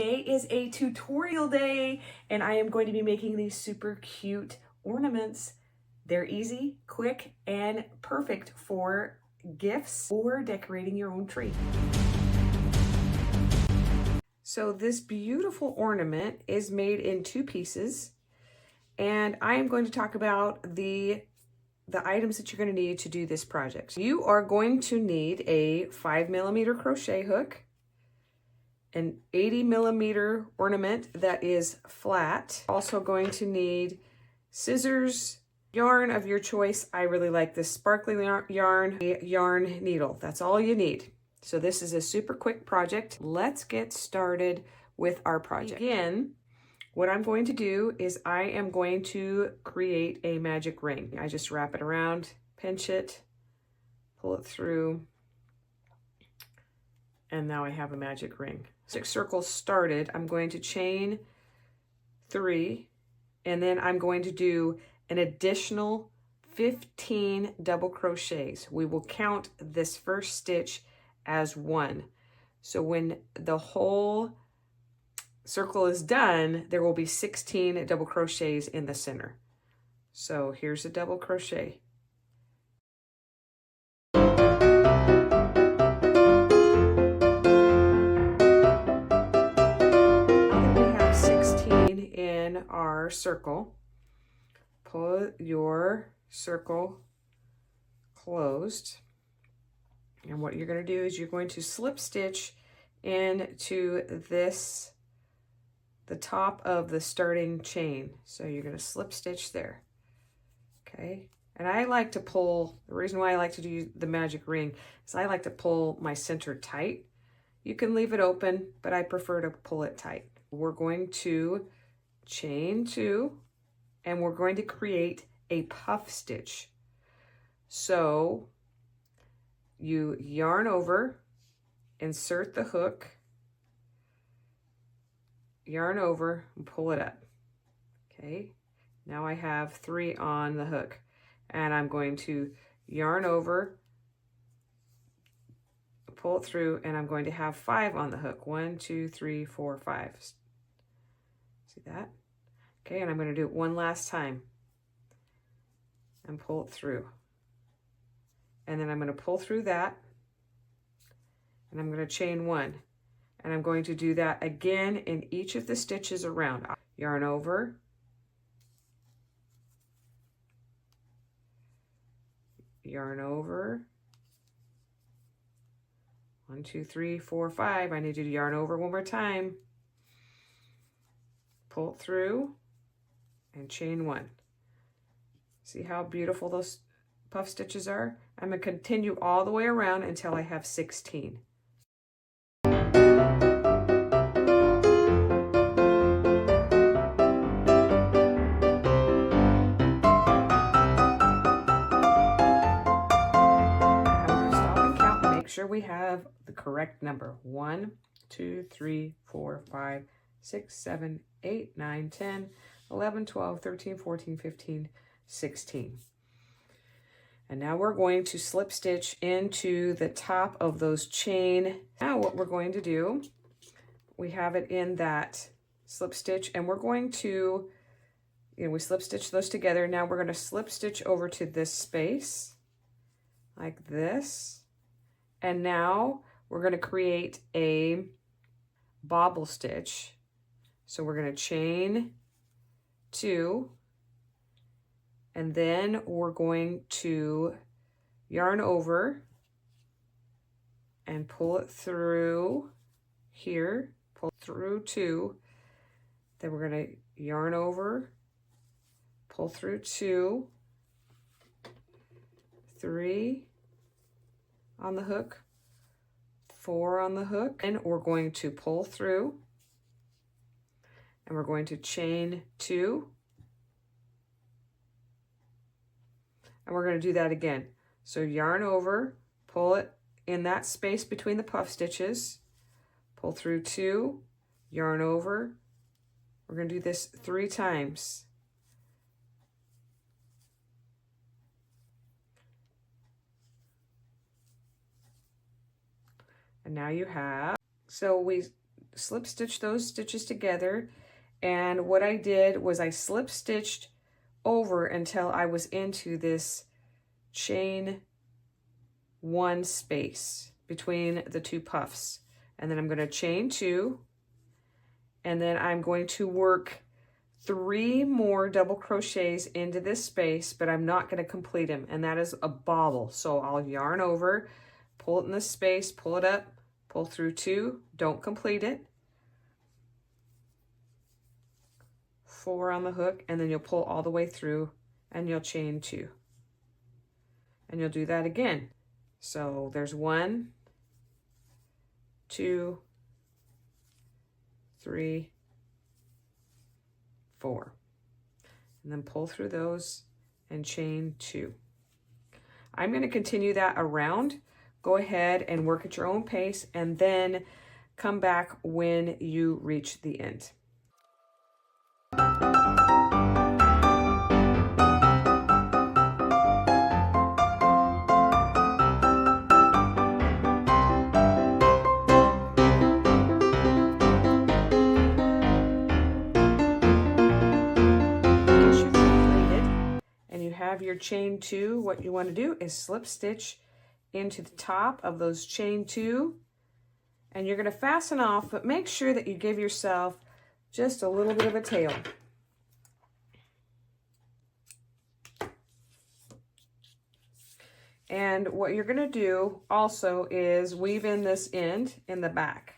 Today is a tutorial day and I am going to be making these super cute ornaments. They're easy, quick, and perfect for gifts or decorating your own tree. So this beautiful ornament is made in 2 pieces, and I am going to talk about the items that you're going to need to do this project. So you are going to need a 5mm crochet hook, an 80mm ornament that is flat. Also going to need scissors, yarn of your choice. I really like this sparkly yarn, a yarn needle. That's all you need. So this is a super quick project. Let's get started with our project. Again, what I'm going to do is I am going to create a magic ring. I just wrap it around, pinch it, pull it through, and now I have a magic ring. 6 circles started. I'm going to chain 3, and then I'm going to do an additional 15 double crochets. We will count this first stitch as 1. So when the whole circle is done, there will be 16 double crochets in the center. So here's a double crochet. In our circle, pull your circle closed, and what you're going to do is you're going to slip stitch into the top of the starting chain. So you're going to slip stitch there. Okay, and I like to pull, the reason why I like to do the magic ring is I like to pull my center tight. You can leave it open, but I prefer to pull it tight. We're going to chain 2, and we're going to create a puff stitch. So you yarn over, insert the hook, yarn over, and pull it up. Okay, now I have 3 on the hook, and I'm going to yarn over, pull it through, and I'm going to have 5 on the hook. 1, 2, 3, 4, 5. See that? Okay, and I'm going to do it one last time and pull it through. And then I'm going to pull through that, and I'm going to chain 1. And I'm going to do that again in each of the stitches around. Yarn over, yarn over. 1, 2, 3, 4, 5. I need you to yarn over one more time. Pull it through and chain 1. See how beautiful those puff stitches are? I'm going to continue all the way around until I have 16. Make sure we have the correct number. 1, 2, 3, 4, 5, 6, 7, 8, 9, 10, 11, 12, 13, 14, 15, 16. And now we're going to slip stitch into the top of those chain. Now what we're going to do, we have it in that slip stitch, and we're going to, we slip stitch those together. Now we're going to slip stitch over to this space like this. And now we're going to create a bobble stitch. So we're going to chain 2, and then we're going to yarn over and pull it through here, pull through 2. Then we're going to yarn over, pull through 2, 3 on the hook, 4 on the hook, and we're going to pull through, and we're going to chain 2, and we're going to do that again. So yarn over, pull it in that space between the puff stitches, pull through 2, yarn over. We're going to do this 3 times. And now you have, so we slip stitch those stitches together. And what I did was I slip stitched over until I was into this chain 1 space between the 2 puffs. And then I'm going to chain 2, and then I'm going to work 3 more double crochets into this space, but I'm not going to complete them, and that is a bobble. So I'll yarn over, pull it in this space, pull it up, pull through 2, don't complete it, 4 on the hook, and then you'll pull all the way through and you'll chain 2, and you'll do that again. So there's 1, 2, 3, 4, and then pull through those and chain 2. I'm going to continue that around. Go ahead and work at your own pace, and then come back when you reach the end. Have your chain 2, what you want to do is slip stitch into the top of those chain 2, and you're going to fasten off, but make sure that you give yourself just a little bit of a tail. And what you're going to do also is weave in this end in the back.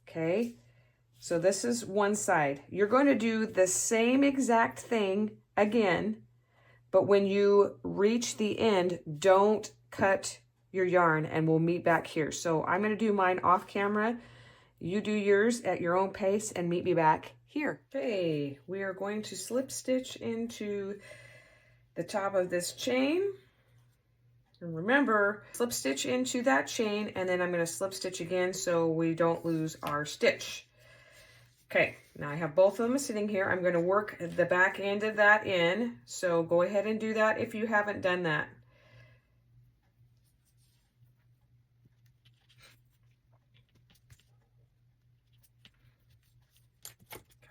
Okay, so this is one side. You're going to do the same exact thing again, but when you reach the end, don't cut your yarn, and we'll meet back here. So I'm going to do mine off camera. You do yours at your own pace and meet me back here. Okay, we are going to slip stitch into the top of this chain. And remember, slip stitch into that chain, and then I'm going to slip stitch again so we don't lose our stitch. Okay, now I have both of them sitting here. I'm going to work the back end of that in, so go ahead and do that if you haven't done that.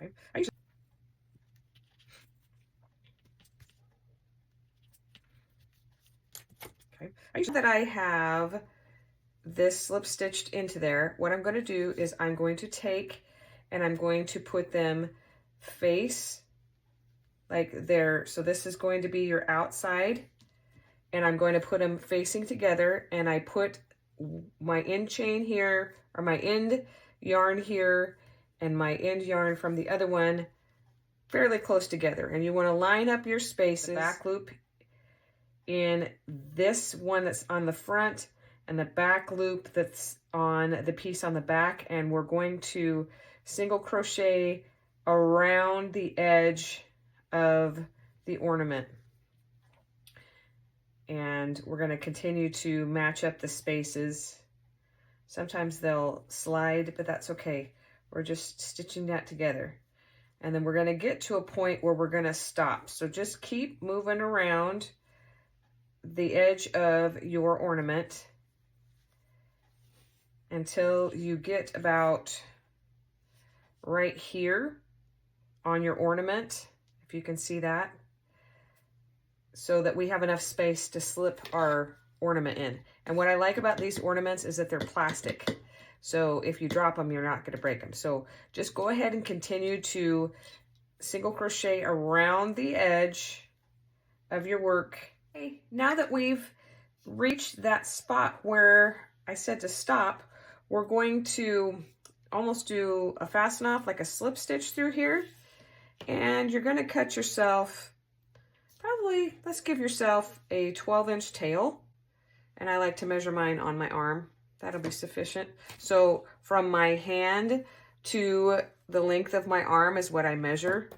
Okay, I use that I have this slip stitched into there. What I'm going to do is I'm going to take and I'm going to put them face like there. So this is going to be your outside, and I'm going to put them facing together, and I put my end chain here, or my end yarn here, and my end yarn from the other one fairly close together. And you want to line up your spaces, the back loop in this one that's on the front, and the back loop that's on the piece on the back, and we're going to single crochet around the edge of the ornament. And we're going to continue to match up the spaces. Sometimes they'll slide, but that's okay. We're just stitching that together. And then we're going to get to a point where we're going to stop. So just keep moving around the edge of your ornament until you get about right here on your ornament, if you can see that, so that we have enough space to slip our ornament in. And what I like about these ornaments is that they're plastic. So if you drop them, you're not going to break them. So just go ahead and continue to single crochet around the edge of your work. Okay, now that we've reached that spot where I said to stop, we're going to almost do a fasten off, like a slip stitch through here. And you're going to cut yourself probably, let's give yourself a 12-inch tail. And I like to measure mine on my arm. That'll be sufficient. So from my hand to the length of my arm is what I measure,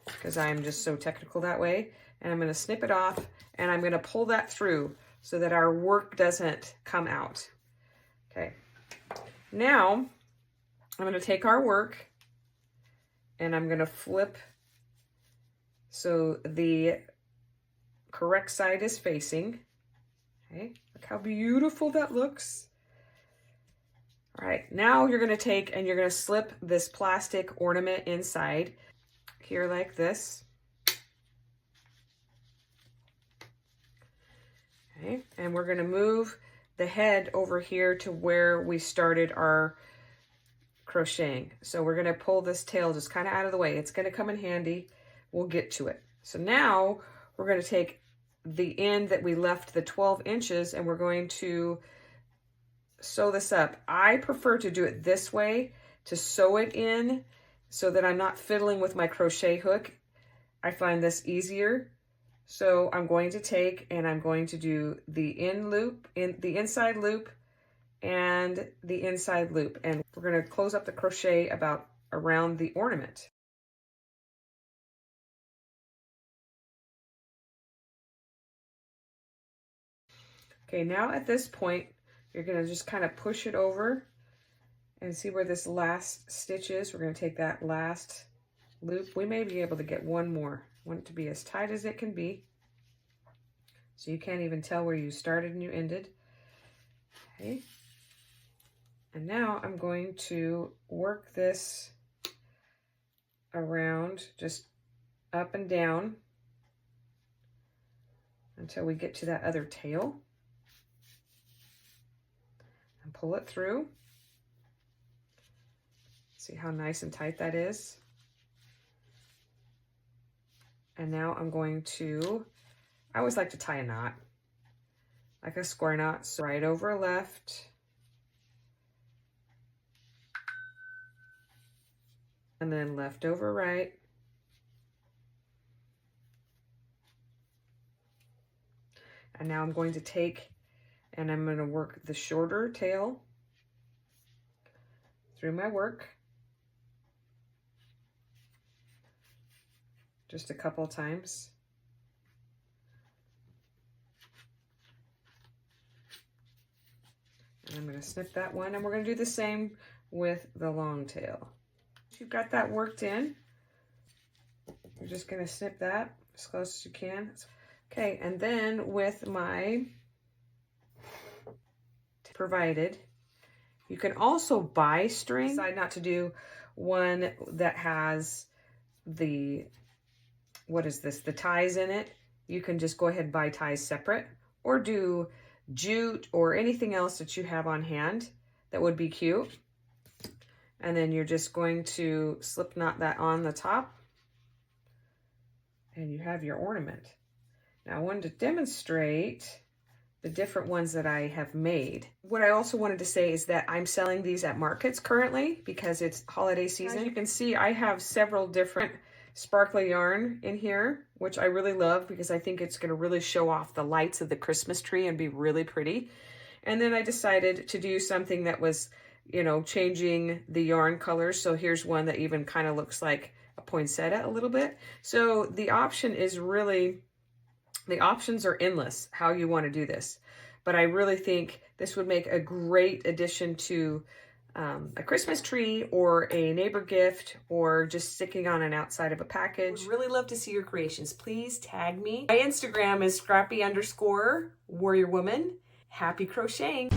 because I'm just so technical that way. And I'm going to snip it off, and I'm going to pull that through so that our work doesn't come out. Okay. Now I'm going to take our work and I'm going to flip so the correct side is facing. Okay, look how beautiful that looks. All right, now you're gonna take and you're gonna slip this plastic ornament inside here like this. Okay, and we're gonna move the head over here to where we started our crocheting. So we're gonna pull this tail just kind of out of the way. It's gonna come in handy. We'll get to it. So now we're gonna take the end that we left, the 12 inches, and we're going to sew this up. I prefer to do it this way, to sew it in so that I'm not fiddling with my crochet hook. I find this easier. So I'm going to take and I'm going to do the inside loop and the inside loop. And we're going to close up the crochet about around the ornament. Okay, now at this point, you're going to just kind of push it over and see where this last stitch is. We're going to take that last loop. We may be able to get one more. I want it to be as tight as it can be, so you can't even tell where you started and you ended. Okay. And now I'm going to work this around, just up and down until we get to that other tail. And pull it through. See how nice and tight that is? And now I'm going to, I always like to tie a knot, like a square knot. So right over left, and then left over right, and now I'm going to take and I'm going to work the shorter tail through my work just a couple times. And I'm going to snip that one, and we're going to do the same with the long tail. Once you've got that worked in, you're just going to snip that as close as you can. Okay, and then with my provided, you can also buy string. Decide not to do one that has the, what is this, the ties in it. You can just go ahead and buy ties separate, or do jute or anything else that you have on hand that would be cute. And then you're just going to slip knot that on the top, and you have your ornament. Now I wanted to demonstrate the different ones that I have made. What I also wanted to say is that I'm selling these at markets currently because it's holiday season. As you can see, I have several different sparkly yarn in here, which I really love because I think it's going to really show off the lights of the Christmas tree and be really pretty. And then I decided to do something that was, you know, changing the yarn colors. So here's one that even kind of looks like a poinsettia a little bit. So the option is really, the options are endless how you want to do this. But I really think this would make a great addition to a Christmas tree or a neighbor gift, or just sticking on an outside of a package. Would really love to see your creations. Please tag me. My Instagram is scrappy_warrior woman. Happy crocheting.